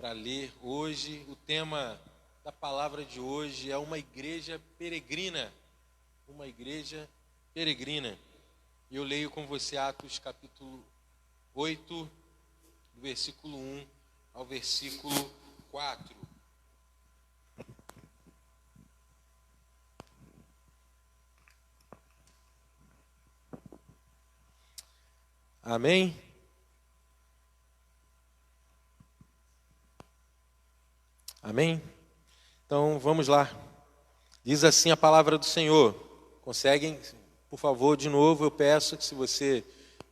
para ler hoje. O tema da palavra de hoje é uma igreja peregrina. Uma igreja peregrina. E eu leio com você Atos capítulo 8, do versículo 1 ao versículo 4. Amém? Amém? Então vamos lá. Diz assim a palavra do Senhor. Conseguem, por favor, de novo, eu peço que se você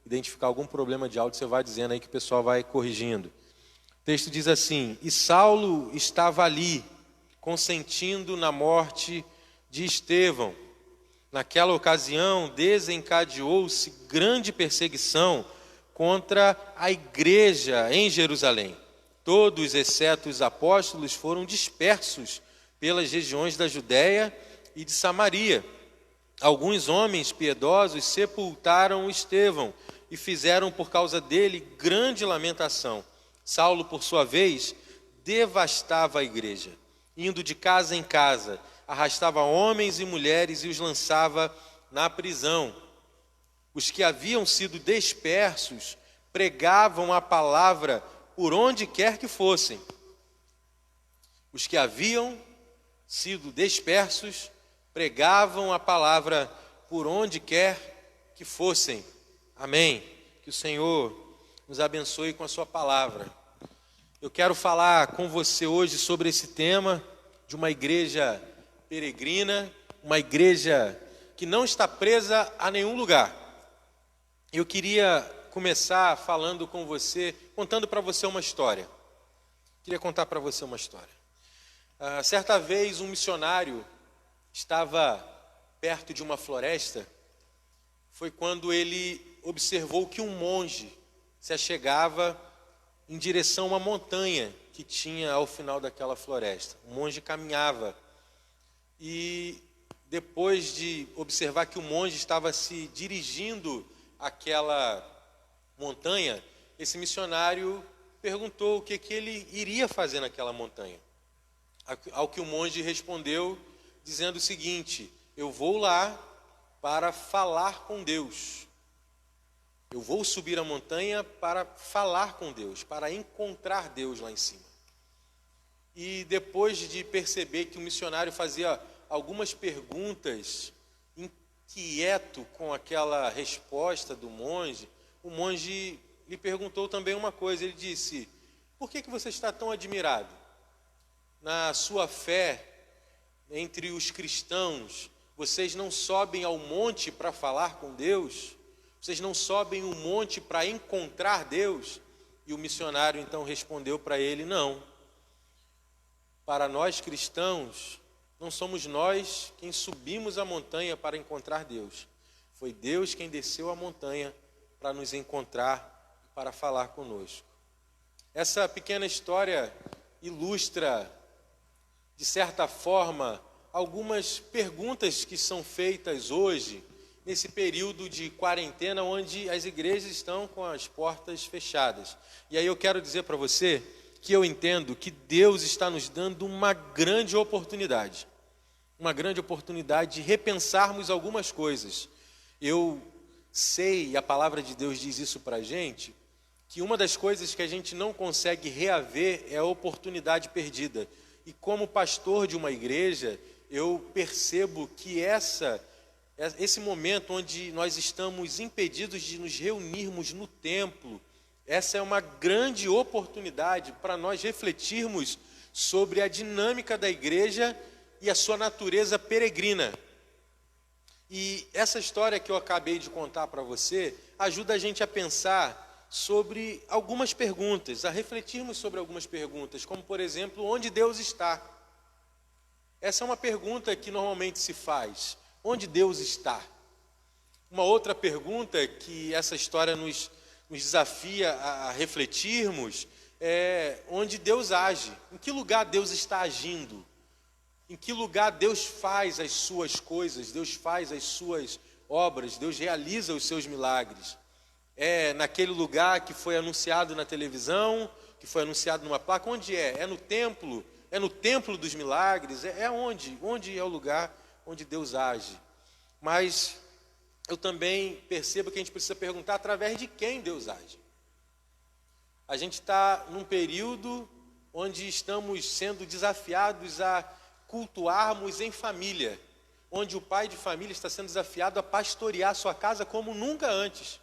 identificar algum problema de áudio, você vai dizendo aí que o pessoal vai corrigindo. O texto diz assim: E Saulo estava ali, consentindo na morte de Estevão. Naquela ocasião, desencadeou-se grande perseguição contra a igreja em Jerusalém. Todos, exceto os apóstolos, foram dispersos pelas regiões da Judéia e de Samaria. Alguns homens piedosos sepultaram Estevão e fizeram por causa dele grande lamentação. Saulo, por sua vez, devastava a igreja, indo de casa em casa, arrastava homens e mulheres e os lançava na prisão. Os que haviam sido dispersos pregavam a palavra por onde quer que fossem. Os que haviam sido dispersos pregavam a palavra por onde quer que fossem. Amém. Que o Senhor nos abençoe com a sua palavra. Eu quero falar com você hoje sobre esse tema de uma igreja peregrina, uma igreja que não está presa a nenhum lugar. Eu queria começar falando com você, contando para você uma história. Queria contar para você uma história. Certa vez um missionário estava perto de uma floresta. Foi quando ele observou que um monge se achegava em direção a uma montanha que tinha ao final daquela floresta. O monge caminhava e depois de observar que o monge estava se dirigindo àquela montanha, esse missionário perguntou o que ele iria fazer naquela montanha. Ao que o monge respondeu dizendo o seguinte: eu vou lá para falar com Deus. Eu vou subir a montanha para falar com Deus, para encontrar Deus lá em cima. E depois de perceber que o missionário fazia algumas perguntas, inquieto com aquela resposta do monge, o monge lhe perguntou também uma coisa. Ele disse: por que você está tão admirado? Na sua fé, entre os cristãos, vocês não sobem ao monte para falar com Deus? Vocês não sobem o monte para encontrar Deus? E o missionário então respondeu para ele: não. Para nós cristãos, não somos nós quem subimos a montanha para encontrar Deus. Foi Deus quem desceu a montanha para nos encontrar e para falar conosco. Essa pequena história ilustra, de certa forma, algumas perguntas que são feitas hoje, nesse período de quarentena, onde as igrejas estão com as portas fechadas. E aí eu quero dizer para você que eu entendo que Deus está nos dando uma grande oportunidade de repensarmos algumas coisas. Eu sei, e a palavra de Deus diz isso para a gente, que uma das coisas que a gente não consegue reaver é a oportunidade perdida. E como pastor de uma igreja, eu percebo que esse momento onde nós estamos impedidos de nos reunirmos no templo, essa é uma grande oportunidade para nós refletirmos sobre a dinâmica da igreja e a sua natureza peregrina. E essa história que eu acabei de contar para você ajuda a gente a pensar sobre algumas perguntas, a refletirmos sobre algumas perguntas, como por exemplo, onde Deus está? Essa é uma pergunta que normalmente se faz. Onde Deus está? Uma outra pergunta que essa história nos desafia a refletirmos é onde Deus age. Em que lugar Deus está agindo? Em que lugar Deus faz as suas coisas, Deus faz as suas obras, Deus realiza os seus milagres? É naquele lugar que foi anunciado na televisão que foi anunciado numa placa. Onde é? É no templo? É no templo dos milagres? É onde? Onde é o lugar onde Deus age? Mas eu também percebo que a gente precisa perguntar através de quem Deus age. A gente está num período onde estamos sendo desafiados a cultuarmos em família, onde o pai de família está sendo desafiado a pastorear sua casa como nunca antes,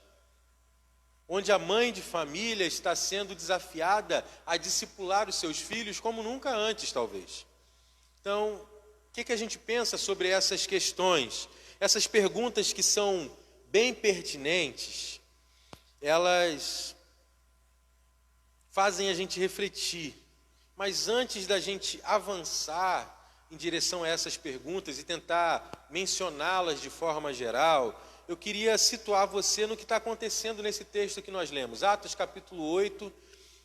onde a mãe de família está sendo desafiada a discipular os seus filhos como nunca antes, talvez. Então, o que a gente pensa sobre essas questões? Essas perguntas que são bem pertinentes, elas fazem a gente refletir. Mas antes da gente avançar em direção a essas perguntas e tentar mencioná-las de forma geral, eu queria situar você no que está acontecendo nesse texto que nós lemos. Atos capítulo 8,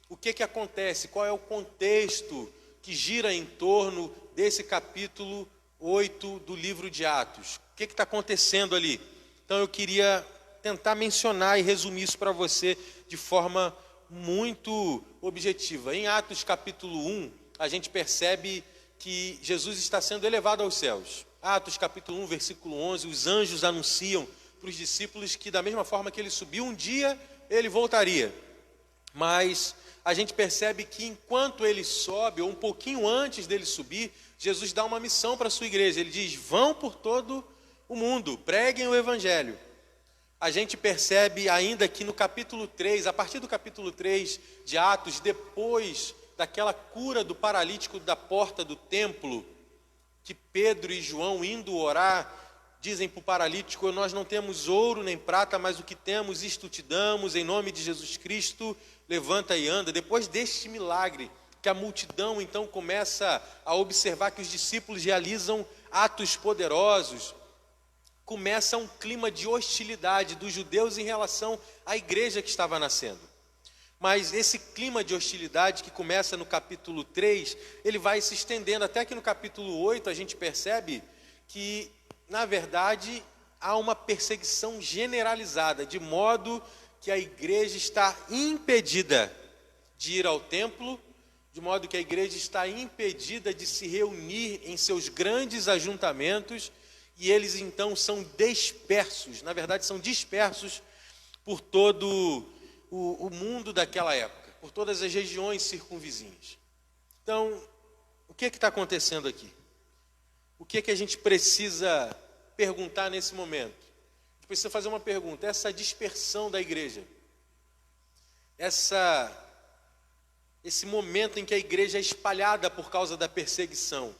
o que acontece? Qual é o contexto que gira em torno desse capítulo 8 do livro de Atos? O que está acontecendo ali? Então eu queria tentar mencionar e resumir isso para você de forma muito objetiva. Em Atos capítulo 1, a gente percebe que Jesus está sendo elevado aos céus. Atos capítulo 1, versículo 11, os anjos anunciam para os discípulos que da mesma forma que ele subiu, um dia ele voltaria. Mas a gente percebe que enquanto ele sobe, ou um pouquinho antes dele subir, Jesus dá uma missão para a sua igreja. Ele diz: vão por todo o mundo, preguem o evangelho. A gente percebe ainda que no capítulo 3, a partir do capítulo 3 de Atos, depois daquela cura do paralítico da porta do templo, que Pedro e João, indo orar, dizem para o paralítico: nós não temos ouro nem prata, mas o que temos isto te damos, em nome de Jesus Cristo, levanta e anda. Depois deste milagre, que a multidão então começa a observar que os discípulos realizam atos poderosos, começa um clima de hostilidade dos judeus em relação à igreja que estava nascendo. Mas esse clima de hostilidade que começa no capítulo 3, ele vai se estendendo até que no capítulo 8 a gente percebe que, na verdade, há uma perseguição generalizada, de modo que a igreja está impedida de ir ao templo, de modo que a igreja está impedida de se reunir em seus grandes ajuntamentos, e eles então são dispersos, na verdade são dispersos por todo o mundo daquela época, por todas as regiões circunvizinhas. Então, o que está acontecendo aqui? O que a gente precisa perguntar nesse momento? A gente precisa fazer uma pergunta: essa dispersão da igreja, esse momento em que a igreja é espalhada por causa da perseguição,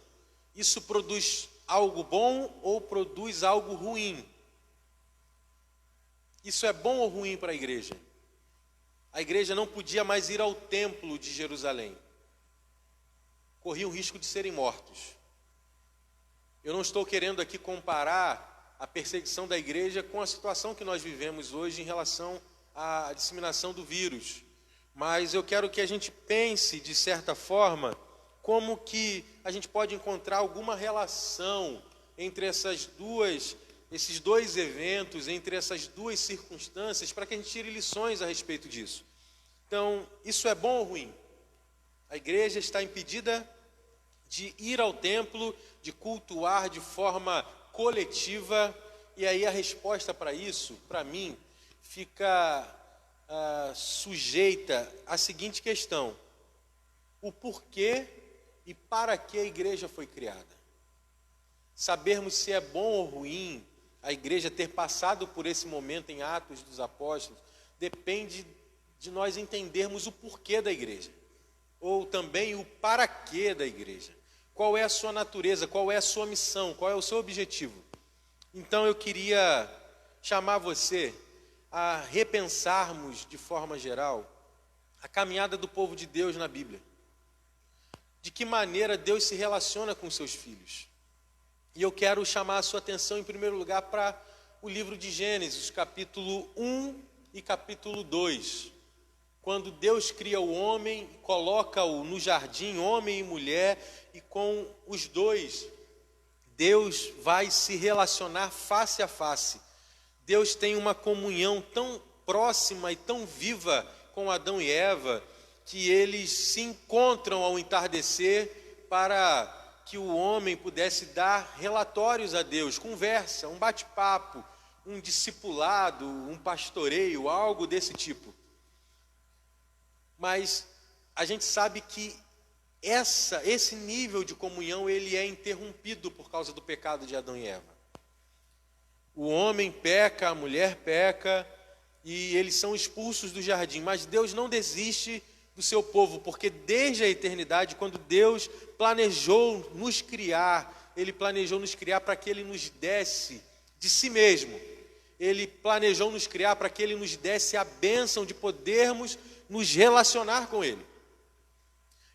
isso produz algo bom ou produz algo ruim? Isso é bom ou ruim para a igreja? A igreja não podia mais ir ao templo de Jerusalém. Corria o risco de serem mortos. Eu não estou querendo aqui comparar a perseguição da igreja com a situação que nós vivemos hoje em relação à disseminação do vírus. Mas eu quero que a gente pense, de certa forma, como que a gente pode encontrar alguma relação entre esses dois eventos, entre essas duas circunstâncias, para que a gente tire lições a respeito disso. Então, isso é bom ou ruim? A igreja está impedida de ir ao templo, de cultuar de forma coletiva, e aí a resposta para isso, para mim, fica sujeita à seguinte questão: o porquê e para que a igreja foi criada. Sabermos se é bom ou ruim a igreja ter passado por esse momento em Atos dos Apóstolos depende de nós entendermos o porquê da igreja, ou também o para quê da igreja. Qual é a sua natureza, qual é a sua missão, qual é o seu objetivo. Então eu queria chamar você a repensarmos de forma geral a caminhada do povo de Deus na Bíblia. De que maneira Deus se relaciona com seus filhos. E eu quero chamar a sua atenção em primeiro lugar para o livro de Gênesis, capítulo 1 e capítulo 2. Quando Deus cria o homem, coloca-o no jardim, homem e mulher, e com os dois, Deus vai se relacionar face a face. Deus tem uma comunhão tão próxima e tão viva com Adão e Eva, que eles se encontram ao entardecer para que o homem pudesse dar relatórios a Deus, conversa, um bate-papo, um discipulado, um pastoreio, algo desse tipo. Mas a gente sabe que esse nível de comunhão ele é interrompido por causa do pecado de Adão e Eva. O homem peca, a mulher peca e eles são expulsos do jardim. Mas Deus não desiste do seu povo, porque desde a eternidade, quando Deus planejou nos criar, Ele planejou nos criar para que Ele nos desse de si mesmo. Ele planejou nos criar para que Ele nos desse a bênção de podermos nos relacionar com Ele.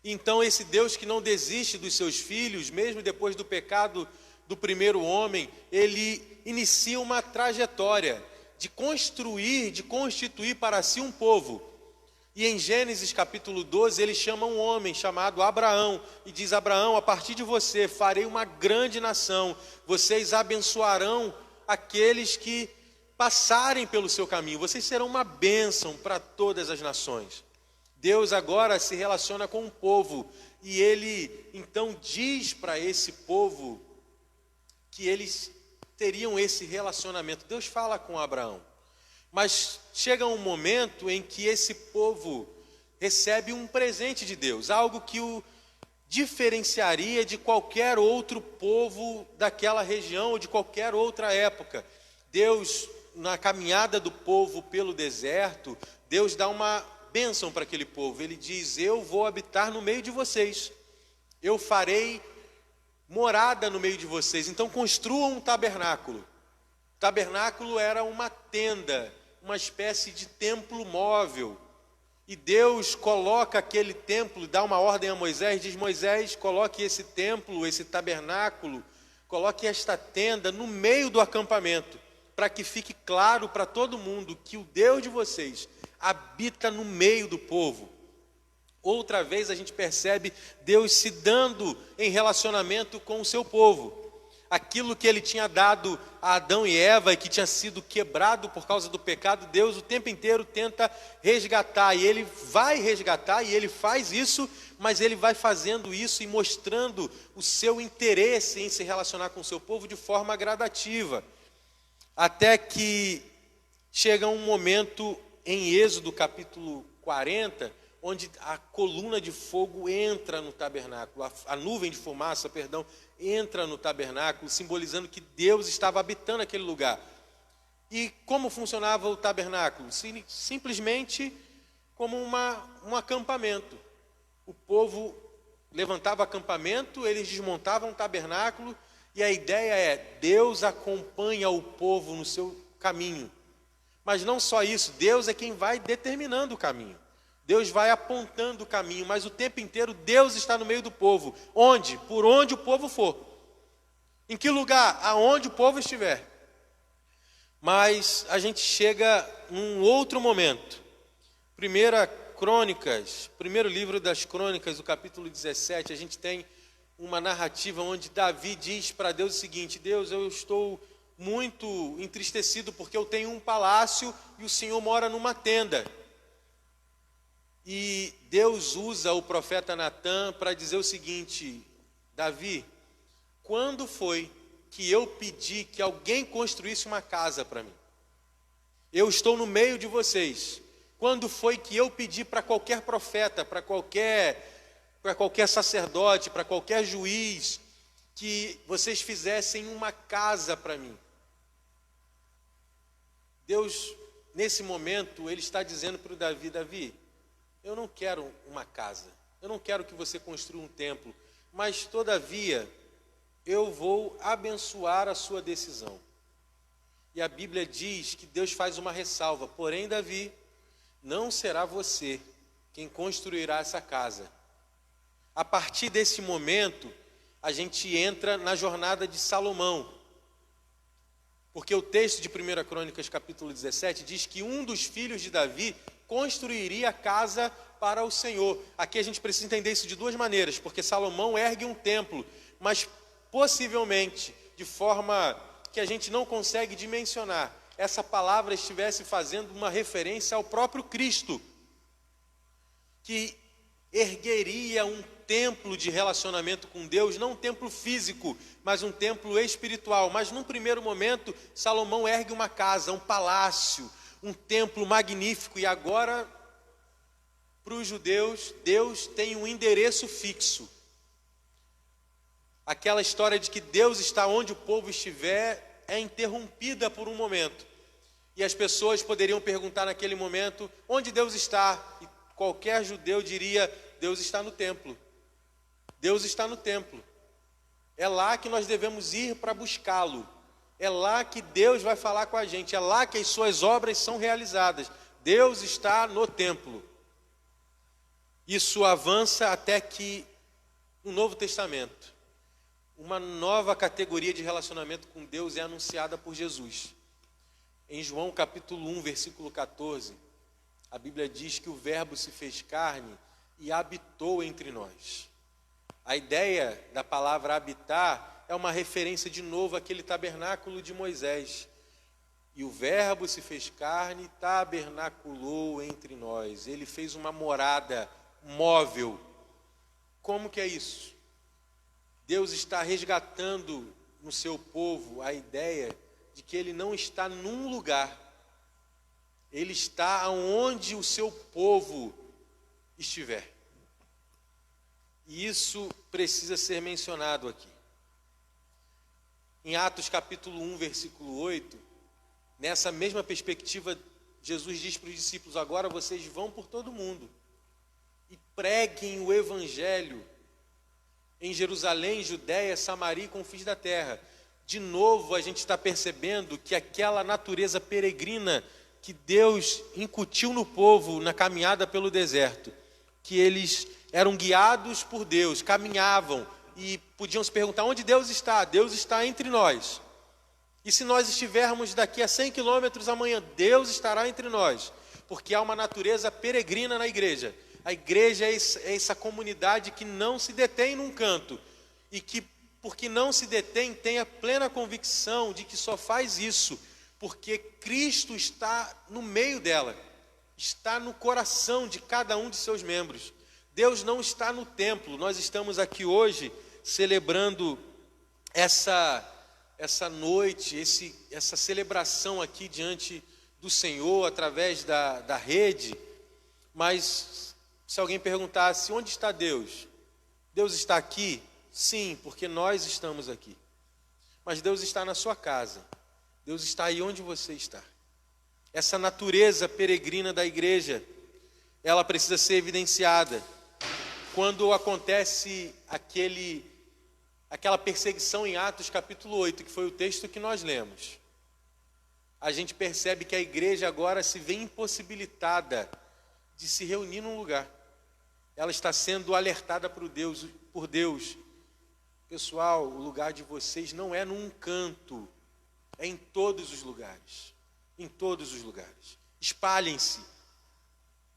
Então esse Deus que não desiste dos seus filhos, mesmo depois do pecado do primeiro homem, Ele inicia uma trajetória de construir, de constituir para si um povo. E em Gênesis capítulo 12, Ele chama um homem chamado Abraão, e diz: Abraão, a partir de você farei uma grande nação, vocês abençoarão aqueles que passarem pelo seu caminho, vocês serão uma bênção para todas as nações. Deus agora se relaciona com um povo, e Ele então diz para esse povo que eles teriam esse relacionamento. Deus fala com Abraão, mas chega um momento em que esse povo recebe um presente de Deus, algo que o diferenciaria de qualquer outro povo daquela região ou de qualquer outra época. Deus, na caminhada do povo pelo deserto, Deus dá uma bênção para aquele povo. Ele diz: eu vou habitar no meio de vocês, eu farei morada no meio de vocês, então construam um tabernáculo. O tabernáculo era uma tenda, uma espécie de templo móvel, e Deus coloca aquele templo, dá uma ordem a Moisés, diz: Moisés, coloque esse templo, esse tabernáculo, coloque esta tenda no meio do acampamento, para que fique claro para todo mundo que o Deus de vocês habita no meio do povo. Outra vez a gente percebe Deus se dando em relacionamento com o seu povo. Aquilo que Ele tinha dado a Adão e Eva e que tinha sido quebrado por causa do pecado, Deus o tempo inteiro tenta resgatar. E Ele vai resgatar, e Ele faz isso, mas Ele vai fazendo isso e mostrando o seu interesse em se relacionar com o seu povo de forma gradativa. Até que chega um momento em Êxodo capítulo 40, onde a coluna de fogo entra no tabernáculo, a nuvem de fumaça, entra no tabernáculo, simbolizando que Deus estava habitando aquele lugar. E como funcionava o tabernáculo? Simplesmente como um acampamento. O povo levantava acampamento, eles desmontavam o tabernáculo, e a ideia é: Deus acompanha o povo no seu caminho. Mas não só isso, Deus é quem vai determinando o caminho. Deus vai apontando o caminho, mas o tempo inteiro Deus está no meio do povo. Onde? Por onde o povo for. Em que lugar? Aonde o povo estiver. Mas a gente chega num outro momento. Primeiro livro das Crônicas, o capítulo 17, a gente tem uma narrativa onde Davi diz para Deus o seguinte: Deus, eu estou muito entristecido porque eu tenho um palácio e o Senhor mora numa tenda. E Deus usa o profeta Natã para dizer o seguinte: Davi, quando foi que eu pedi que alguém construísse uma casa para mim? Eu estou no meio de vocês. Quando foi que eu pedi para qualquer profeta, para qualquer sacerdote, para qualquer juiz, que vocês fizessem uma casa para mim? Deus, nesse momento, Ele está dizendo para o Davi: Davi, eu não quero uma casa, eu não quero que você construa um templo, mas todavia eu vou abençoar a sua decisão. E a Bíblia diz que Deus faz uma ressalva: porém, Davi, não será você quem construirá essa casa. A partir desse momento, a gente entra na jornada de Salomão. Porque o texto de 1 Crônicas capítulo 17 diz que um dos filhos de Davi construiria a casa para o Senhor. Aqui a gente precisa entender isso de duas maneiras, porque Salomão ergue um templo, mas possivelmente, de forma que a gente não consegue dimensionar, essa palavra estivesse fazendo uma referência ao próprio Cristo, que ergueria um templo de relacionamento com Deus, não um templo físico, mas um templo espiritual. Mas num primeiro momento, Salomão ergue uma casa, um palácio, um templo magnífico. E agora, para os judeus, Deus tem um endereço fixo. Aquela história de que Deus está onde o povo estiver é interrompida por um momento. E as pessoas poderiam perguntar naquele momento, onde Deus está? E qualquer judeu diria, Deus está no templo. Deus está no templo. É lá que nós devemos ir para buscá-lo. É lá que Deus vai falar com a gente. É lá que as suas obras são realizadas. Deus está no templo. Isso avança até que no Novo Testamento, uma nova categoria de relacionamento com Deus é anunciada por Jesus. Em João capítulo 1, versículo 14, a Bíblia diz que o Verbo se fez carne e habitou entre nós. A ideia da palavra habitar é uma referência de novo àquele tabernáculo de Moisés. E o Verbo se fez carne e tabernaculou entre nós. Ele fez uma morada móvel. Como que é isso? Deus está resgatando no seu povo a ideia de que Ele não está num lugar. Ele está onde o seu povo estiver. E isso precisa ser mencionado aqui. Em Atos capítulo 1, versículo 8, nessa mesma perspectiva, Jesus diz para os discípulos, agora vocês vão por todo mundo e preguem o evangelho em Jerusalém, Judéia, Samaria e confins da terra. De novo, a gente está percebendo que aquela natureza peregrina que Deus incutiu no povo na caminhada pelo deserto, que eles eram guiados por Deus, caminhavam e podiam se perguntar, onde Deus está? Deus está entre nós. E se nós estivermos daqui a 100 quilômetros amanhã, Deus estará entre nós, porque há uma natureza peregrina na igreja. A igreja é essa comunidade que não se detém num canto e que, porque não se detém, tem a plena convicção de que só faz isso porque Cristo está no meio dela, está no coração de cada um de seus membros. Deus não está no templo. Nós estamos aqui hoje celebrando essa noite, essa celebração aqui diante do Senhor através da rede, mas se alguém perguntasse, onde está Deus? Deus está aqui? Sim, porque nós estamos aqui. Mas Deus está na sua casa. Deus está aí onde você está. Essa natureza peregrina da igreja, ela precisa ser evidenciada. Quando acontece aquela perseguição em Atos capítulo 8, que foi o texto que nós lemos, a gente percebe que a igreja agora se vê impossibilitada de se reunir num lugar. Ela está sendo alertada por Deus. Pessoal, o lugar de vocês não é num canto, é em todos os lugares. Em todos os lugares. Espalhem-se.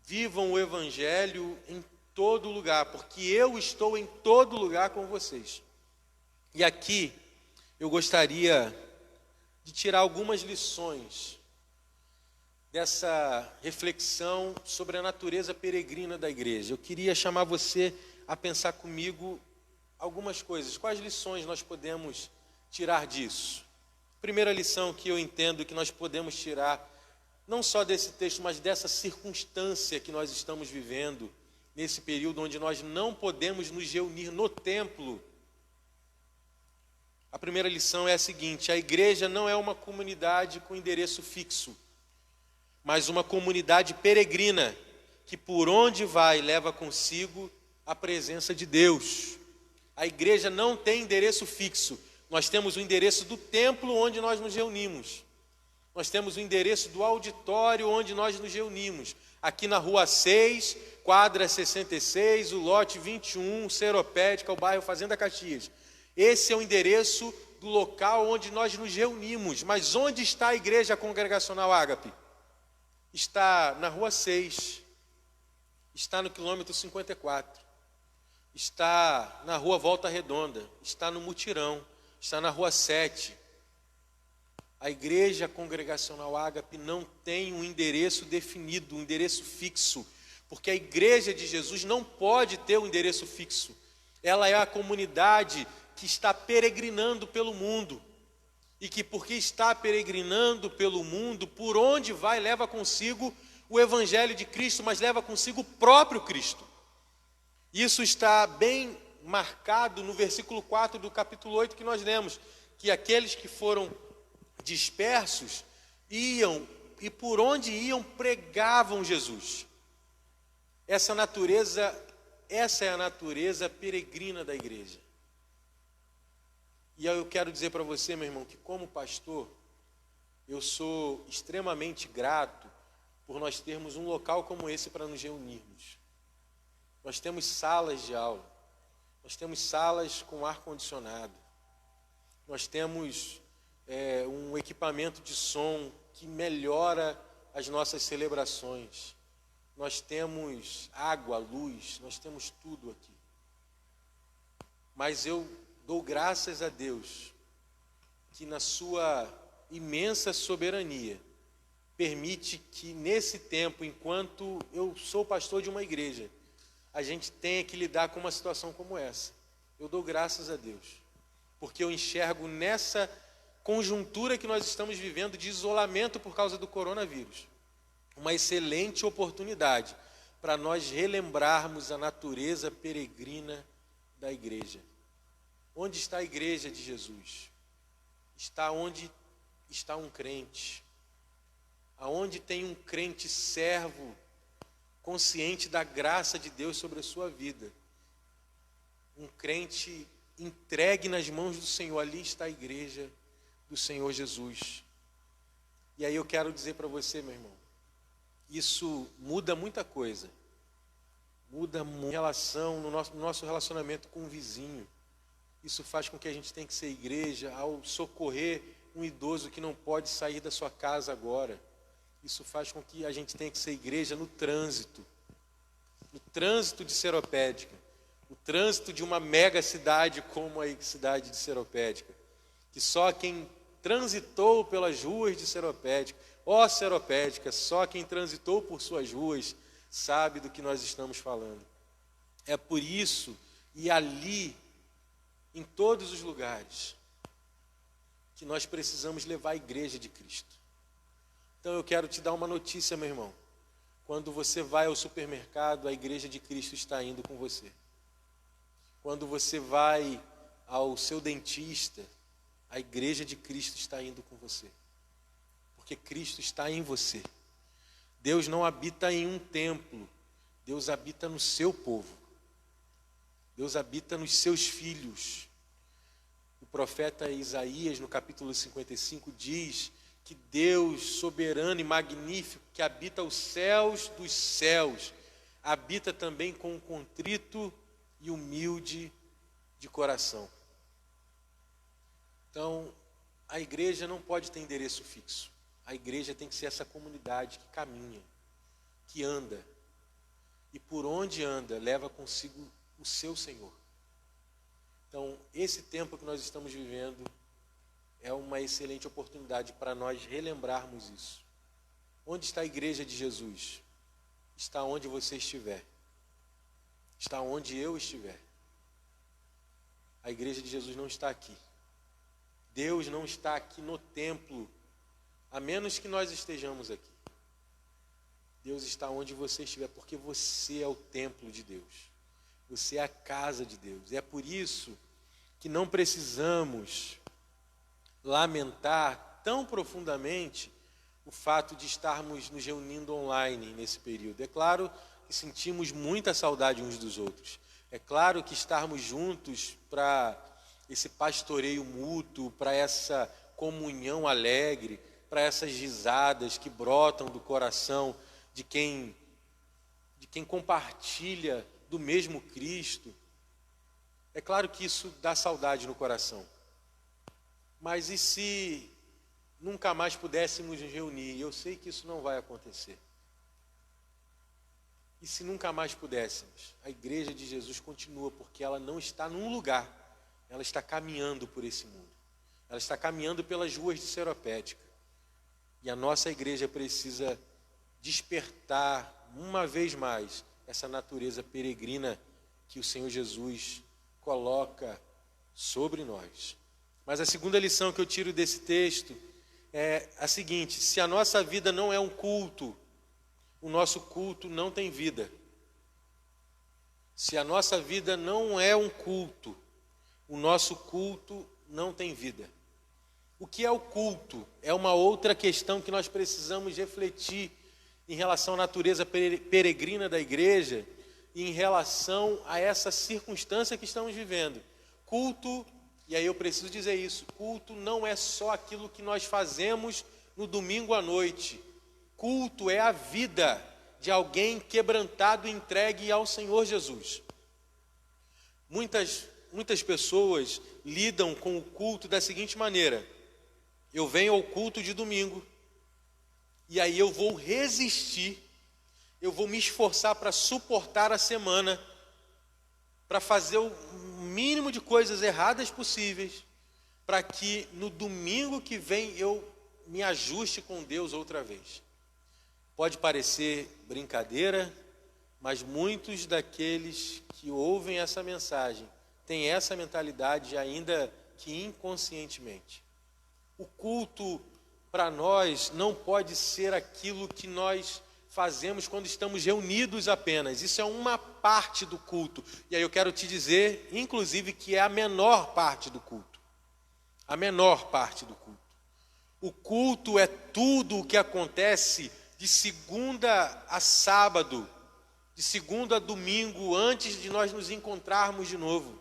Vivam o evangelho em todo lugar, porque eu estou em todo lugar com vocês. E aqui eu gostaria de tirar algumas lições dessa reflexão sobre a natureza peregrina da igreja. Eu queria chamar você a pensar comigo algumas coisas. Quais lições nós podemos tirar disso? Primeira lição que eu entendo que nós podemos tirar, não só desse texto, mas dessa circunstância que nós estamos vivendo, nesse período onde nós não podemos nos reunir no templo. A primeira lição é a seguinte: a igreja não é uma comunidade com endereço fixo, mas uma comunidade peregrina, que por onde vai leva consigo a presença de Deus. A igreja não tem endereço fixo. Nós temos o endereço do templo onde nós nos reunimos. Nós temos o endereço do auditório onde nós nos reunimos. Aqui na Rua 6, quadra 66, o lote 21, Seropédica, o bairro Fazenda Caxias. Esse é o endereço do local onde nós nos reunimos. Mas onde está a igreja congregacional Ágape? Está na Rua 6, está no quilômetro 54, está na Rua Volta Redonda, está no Mutirão, está na Rua 7. A igreja congregacional Ágape não tem um endereço definido, um endereço fixo. Porque a igreja de Jesus não pode ter um endereço fixo. Ela é a comunidade que está peregrinando pelo mundo. E que porque está peregrinando pelo mundo, por onde vai, leva consigo o evangelho de Cristo, mas leva consigo o próprio Cristo. Isso está bem marcado no versículo 4 do capítulo 8 que nós lemos, que aqueles que foram dispersos iam, e por onde iam, pregavam Jesus. Essa é a natureza peregrina da igreja. E eu quero dizer para você, meu irmão, que como pastor, eu sou extremamente grato por nós termos um local como esse para nos reunirmos. Nós temos salas de aula, nós temos salas com ar-condicionado, nós temos um equipamento de som que melhora as nossas celebrações, nós temos água, luz, nós temos tudo aqui. Mas eu dou graças a Deus que na sua imensa soberania permite que nesse tempo, enquanto eu sou pastor de uma igreja, a gente tenha que lidar com uma situação como essa. Eu dou graças a Deus, porque eu enxergo nessa conjuntura que nós estamos vivendo de isolamento por causa do coronavírus, uma excelente oportunidade para nós relembrarmos a natureza peregrina da igreja. Onde está a igreja de Jesus? Está onde está um crente. Aonde tem um crente servo, consciente da graça de Deus sobre a sua vida. Um crente entregue nas mãos do Senhor. Ali está a igreja do Senhor Jesus. E aí eu quero dizer para você, meu irmão, isso muda muita coisa. Muda em relação no nosso relacionamento com o vizinho. Isso faz com que a gente tenha que ser igreja ao socorrer um idoso que não pode sair da sua casa agora. Isso faz com que a gente tenha que ser igreja no trânsito de Seropédica, o trânsito de uma mega cidade como a cidade de Seropédica, que só quem transitou pelas ruas de Seropédica, Seropédica, só quem transitou por suas ruas sabe do que nós estamos falando. É por isso, e ali, em todos os lugares, que nós precisamos levar a igreja de Cristo. Então eu quero te dar uma notícia, meu irmão. Quando você vai ao supermercado, a igreja de Cristo está indo com você. Quando você vai ao seu dentista, a igreja de Cristo está indo com você. Porque Cristo está em você. Deus não habita em um templo, Deus habita no seu povo. Deus habita nos seus filhos. O profeta Isaías, no capítulo 55, diz que Deus, soberano e magnífico, que habita os céus dos céus, habita também com um contrito e humilde de coração. Então, a igreja não pode ter endereço fixo. A igreja tem que ser essa comunidade que caminha, que anda. E por onde anda, leva consigo o seu Senhor. Então, esse tempo que nós estamos vivendo é uma excelente oportunidade para nós relembrarmos isso. Onde está a igreja de Jesus? Está onde você estiver. Está onde eu estiver. A igreja de Jesus não está aqui. Deus não está aqui no templo, a menos que nós estejamos aqui. Deus está onde você estiver, porque você é o templo de Deus. Você é a casa de Deus. É por isso que não precisamos lamentar tão profundamente o fato de estarmos nos reunindo online nesse período. É claro que sentimos muita saudade uns dos outros. É claro que estarmos juntos para esse pastoreio mútuo, para essa comunhão alegre, para essas risadas que brotam do coração de quem compartilha do mesmo Cristo. É claro que isso dá saudade no coração. Mas e se nunca mais pudéssemos nos reunir? Eu sei que isso não vai acontecer. E se nunca mais pudéssemos? A igreja de Jesus continua, porque ela não está num lugar, ela está caminhando por esse mundo. Ela está caminhando pelas ruas de Seropédica. E a nossa igreja precisa despertar uma vez mais, essa natureza peregrina que o Senhor Jesus coloca sobre nós. Mas a segunda lição que eu tiro desse texto é a seguinte: se a nossa vida não é um culto, o nosso culto não tem vida. Se a nossa vida não é um culto, o nosso culto não tem vida. O que é o culto? É uma outra questão que nós precisamos refletir em relação à natureza peregrina da igreja e em relação a essa circunstância que estamos vivendo. Culto, e aí eu preciso dizer isso, culto não é só aquilo que nós fazemos no domingo à noite. Culto é a vida de alguém quebrantado e entregue ao Senhor Jesus. Muitas pessoas lidam com o culto da seguinte maneira: eu venho ao culto de domingo, e aí eu vou resistir, eu vou me esforçar para suportar a semana, para fazer o mínimo de coisas erradas possíveis, para que no domingo que vem eu me ajuste com Deus outra vez. Pode parecer brincadeira, mas muitos daqueles que ouvem essa mensagem têm essa mentalidade, ainda que inconscientemente. O culto para nós não pode ser aquilo que nós fazemos quando estamos reunidos apenas. Isso é uma parte do culto. E aí eu quero te dizer, inclusive, que é a menor parte do culto. A menor parte do culto. O culto é tudo o que acontece de segunda a sábado, de segunda a domingo, antes de nós nos encontrarmos de novo.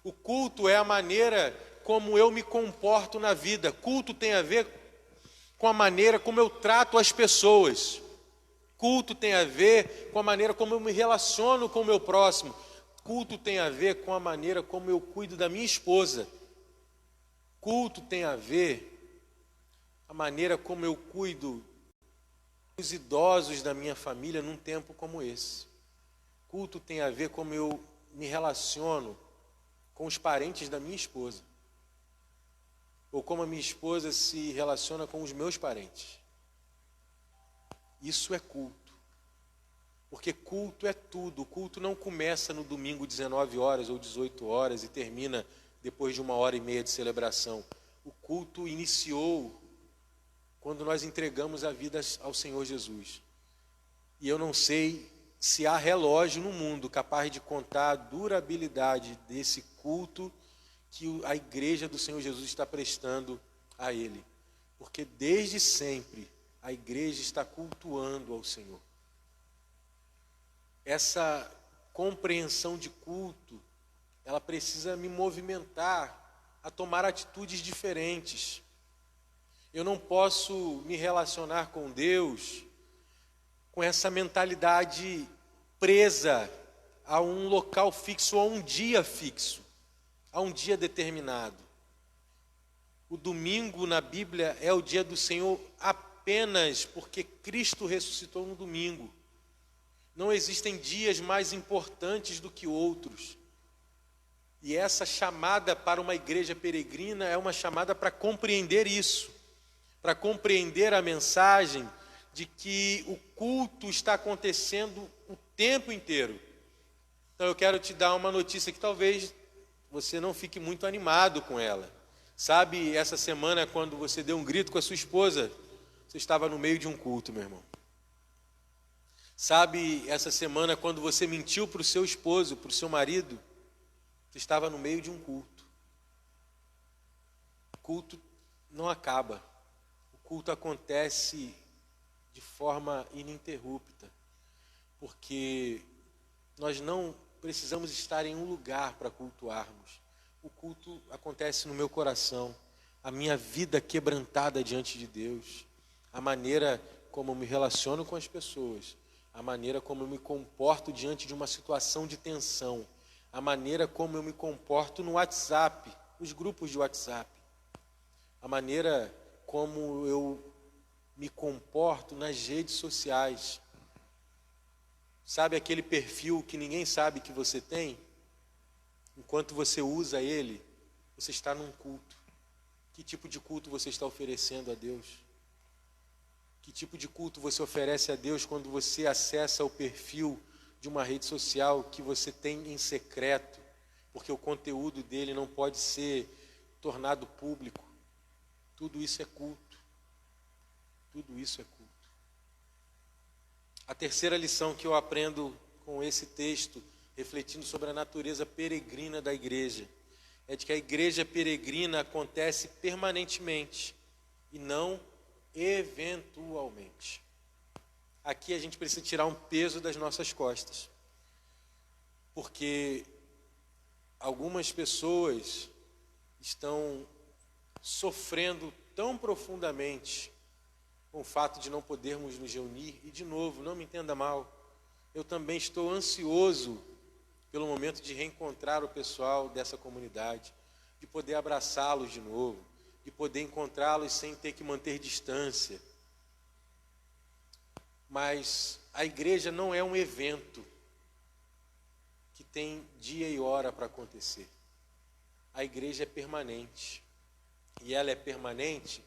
O culto é a maneira como eu me comporto na vida. Culto tem a ver com a maneira como eu trato as pessoas. Culto tem a ver com a maneira como eu me relaciono com o meu próximo. Culto tem a ver com a maneira como eu cuido da minha esposa. Culto tem a ver com a maneira como eu cuido dos idosos da minha família num tempo como esse. Culto tem a ver como eu me relaciono com os parentes da minha esposa, ou como a minha esposa se relaciona com os meus parentes. Isso é culto, porque culto é tudo. O culto não começa no domingo 19 horas ou 18 horas e termina depois de 1h30 de celebração. O culto iniciou quando nós entregamos a vida ao Senhor Jesus. E eu não sei se há relógio no mundo capaz de contar a durabilidade desse culto que a igreja do Senhor Jesus está prestando a Ele. Porque desde sempre a igreja está cultuando ao Senhor. Essa compreensão de culto, ela precisa me movimentar a tomar atitudes diferentes. Eu não posso me relacionar com Deus com essa mentalidade presa a um local fixo, a um dia fixo, a um dia determinado. O domingo na Bíblia é o dia do Senhor apenas porque Cristo ressuscitou no domingo. Não existem dias mais importantes do que outros. E essa chamada para uma igreja peregrina é uma chamada para compreender isso, para compreender a mensagem de que o culto está acontecendo o tempo inteiro. Então eu quero te dar uma notícia que talvez você não fique muito animado com ela. Sabe, essa semana quando você deu um grito com a sua esposa, você estava no meio de um culto, meu irmão. Sabe, essa semana quando você mentiu para o seu esposo, para o seu marido, você estava no meio de um culto. O culto não acaba. O culto acontece de forma ininterrupta, porque nós não precisamos estar em um lugar para cultuarmos. O culto acontece no meu coração, a minha vida quebrantada diante de Deus, a maneira como eu me relaciono com as pessoas, a maneira como eu me comporto diante de uma situação de tensão, a maneira como eu me comporto no WhatsApp, nos grupos de WhatsApp, a maneira como eu me comporto nas redes sociais. Sabe aquele perfil que ninguém sabe que você tem? Enquanto você usa ele, você está num culto. Que tipo de culto você está oferecendo a Deus? Que tipo de culto você oferece a Deus quando você acessa o perfil de uma rede social que você tem em secreto, porque o conteúdo dele não pode ser tornado público? Tudo isso é culto. Tudo isso é culto. A terceira lição que eu aprendo com esse texto, refletindo sobre a natureza peregrina da igreja, é de que a igreja peregrina acontece permanentemente e não eventualmente. Aqui a gente precisa tirar um peso das nossas costas, porque algumas pessoas estão sofrendo tão profundamente com o fato de não podermos nos reunir. E de novo, não me entenda mal, eu também estou ansioso pelo momento de reencontrar o pessoal dessa comunidade, de poder abraçá-los de novo, de poder encontrá-los sem ter que manter distância. Mas a igreja não é um evento que tem dia e hora para acontecer. A igreja é permanente. E ela é permanente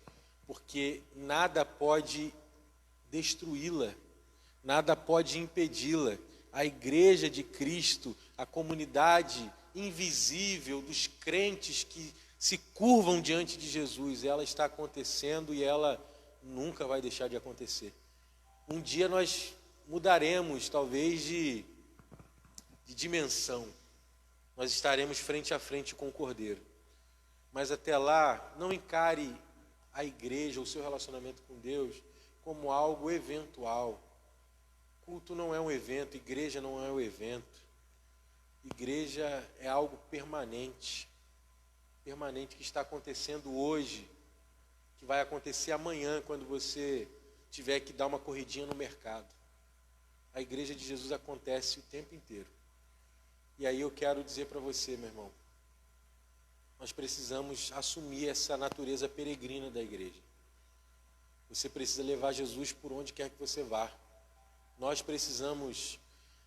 porque nada pode destruí-la, nada pode impedi-la. A igreja de Cristo, a comunidade invisível dos crentes que se curvam diante de Jesus, ela está acontecendo e ela nunca vai deixar de acontecer. Um dia nós mudaremos, talvez, de dimensão. Nós estaremos frente a frente com o Cordeiro. Mas até lá, não encare a igreja, o seu relacionamento com Deus, como algo eventual. Culto não é um evento, igreja não é um evento. Igreja é algo permanente. Permanente, que está acontecendo hoje, que vai acontecer amanhã, quando você tiver que dar uma corridinha no mercado. A igreja de Jesus acontece o tempo inteiro. E aí eu quero dizer para você, meu irmão, nós precisamos assumir essa natureza peregrina da igreja. Você precisa levar Jesus por onde quer que você vá. Nós precisamos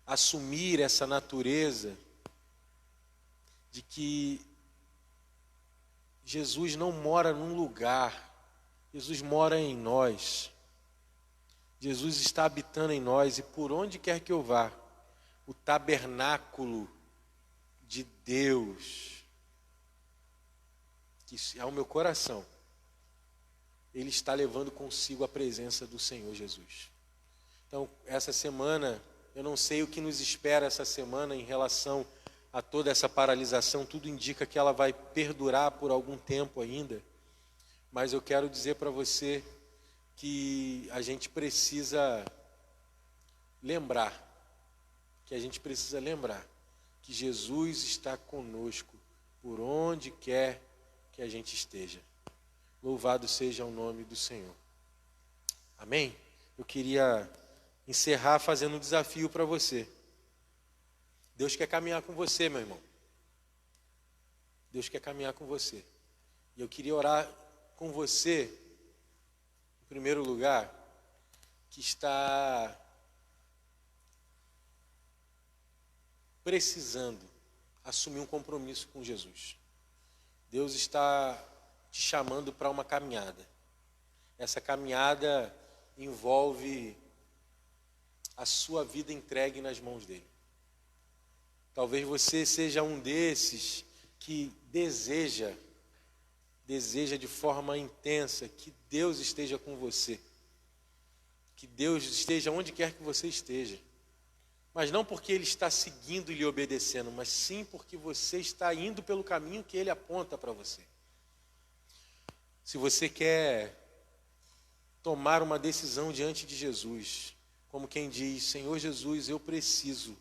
assumir essa natureza de que Jesus não mora num lugar, Jesus mora em nós. Jesus está habitando em nós, e por onde quer que eu vá, o tabernáculo de Deus, que é o meu coração, ele está levando consigo a presença do Senhor Jesus. Então, essa semana, eu não sei o que nos espera essa semana em relação a toda essa paralisação. Tudo indica que ela vai perdurar por algum tempo ainda, mas eu quero dizer para você que a gente precisa lembrar, que Jesus está conosco por onde quer que a gente esteja. Louvado seja o nome do Senhor. Amém? Eu queria encerrar fazendo um desafio para você. Deus quer caminhar com você, meu irmão. Deus quer caminhar com você. E eu queria orar com você, em primeiro lugar, que está precisando assumir um compromisso com Jesus. Deus está te chamando para uma caminhada. Essa caminhada envolve a sua vida entregue nas mãos dele. Talvez você seja um desses que deseja de forma intensa que Deus esteja com você, que Deus esteja onde quer que você esteja, mas não porque Ele está seguindo e lhe obedecendo, mas sim porque você está indo pelo caminho que Ele aponta para você. Se você quer tomar uma decisão diante de Jesus, como quem diz: Senhor Jesus, eu preciso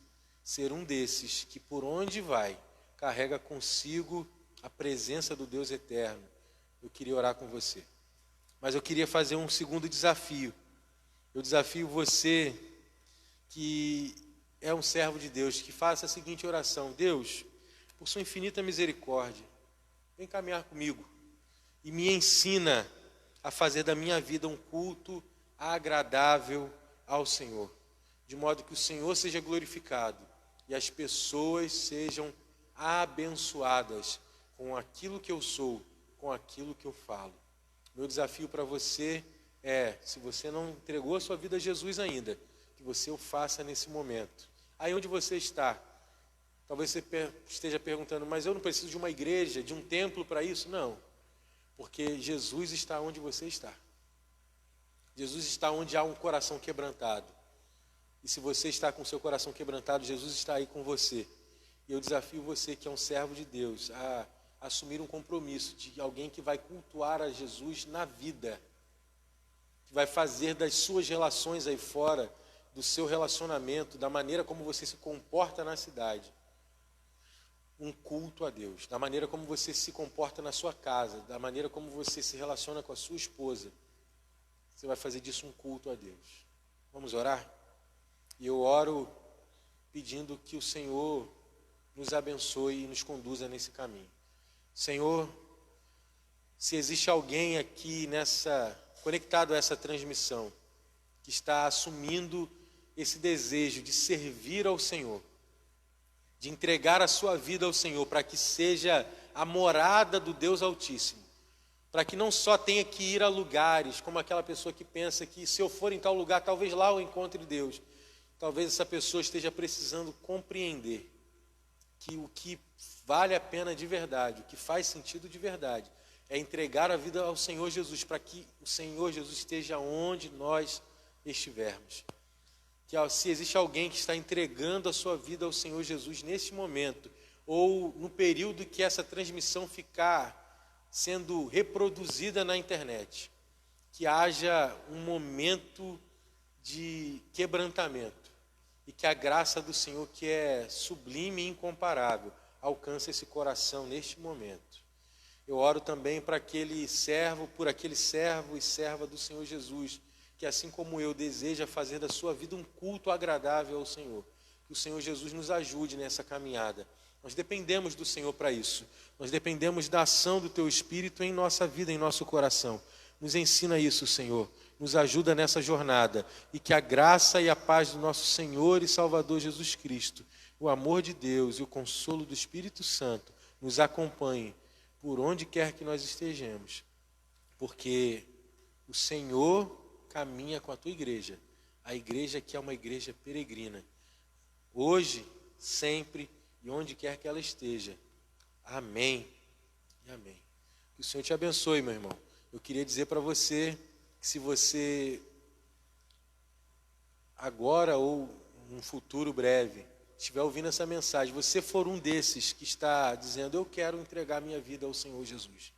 ser um desses que por onde vai, carrega consigo a presença do Deus eterno, eu queria orar com você. Mas eu queria fazer um segundo desafio. Eu desafio você que é um servo de Deus, que faça a seguinte oração: Deus, por sua infinita misericórdia, vem caminhar comigo e me ensina a fazer da minha vida um culto agradável ao Senhor, de modo que o Senhor seja glorificado e as pessoas sejam abençoadas com aquilo que eu sou, com aquilo que eu falo. Meu desafio para você se você não entregou a sua vida a Jesus ainda, que você o faça nesse momento. Aí onde você está, talvez você esteja perguntando, mas eu não preciso de uma igreja, de um templo para isso? Não, porque Jesus está onde você está. Jesus está onde há um coração quebrantado. E se você está com o seu coração quebrantado, Jesus está aí com você. E eu desafio você, que é um servo de Deus, a assumir um compromisso de alguém que vai cultuar a Jesus na vida, que vai fazer das suas relações aí fora, do seu relacionamento, da maneira como você se comporta na cidade, um culto a Deus, da maneira como você se comporta na sua casa, da maneira como você se relaciona com a sua esposa. Você vai fazer disso um culto a Deus. Vamos orar? E eu oro pedindo que o Senhor nos abençoe e nos conduza nesse caminho. Senhor, se existe alguém aqui conectado a essa transmissão, que está assumindo esse desejo de servir ao Senhor, de entregar a sua vida ao Senhor, para que seja a morada do Deus Altíssimo, para que não só tenha que ir a lugares, como aquela pessoa que pensa que se eu for em tal lugar, talvez lá eu encontre Deus. Talvez essa pessoa esteja precisando compreender que o que vale a pena de verdade, o que faz sentido de verdade, é entregar a vida ao Senhor Jesus, para que o Senhor Jesus esteja onde nós estivermos. Que se existe alguém que está entregando a sua vida ao Senhor Jesus neste momento, ou no período que essa transmissão ficar sendo reproduzida na internet, que haja um momento de quebrantamento, e que a graça do Senhor, que é sublime e incomparável, alcance esse coração neste momento. Eu oro também por aquele servo e serva do Senhor Jesus, que assim como eu deseja fazer da sua vida um culto agradável ao Senhor. Que o Senhor Jesus nos ajude nessa caminhada. Nós dependemos do Senhor para isso. Nós dependemos da ação do Teu Espírito em nossa vida, em nosso coração. Nos ensina isso, Senhor. Nos ajuda nessa jornada. E que a graça e a paz do nosso Senhor e Salvador Jesus Cristo, o amor de Deus e o consolo do Espírito Santo nos acompanhem por onde quer que nós estejamos. Porque o Senhor caminha com a Tua igreja. A igreja que é uma igreja peregrina. Hoje, sempre e onde quer que ela esteja. Amém e amém. Que o Senhor te abençoe, meu irmão. Eu queria dizer para você que se você agora ou num futuro breve estiver ouvindo essa mensagem, você for um desses que está dizendo, eu quero entregar minha vida ao Senhor Jesus,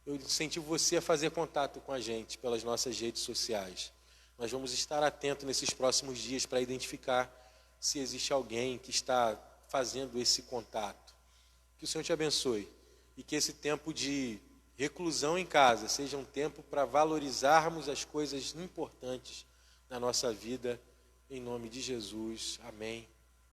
eu incentivo você a fazer contato com a gente pelas nossas redes sociais. Nós vamos estar atentos nesses próximos dias para identificar se existe alguém que está fazendo esse contato. Que o Senhor te abençoe e que esse tempo de reclusão em casa seja um tempo para valorizarmos as coisas importantes na nossa vida, em nome de Jesus. Amém.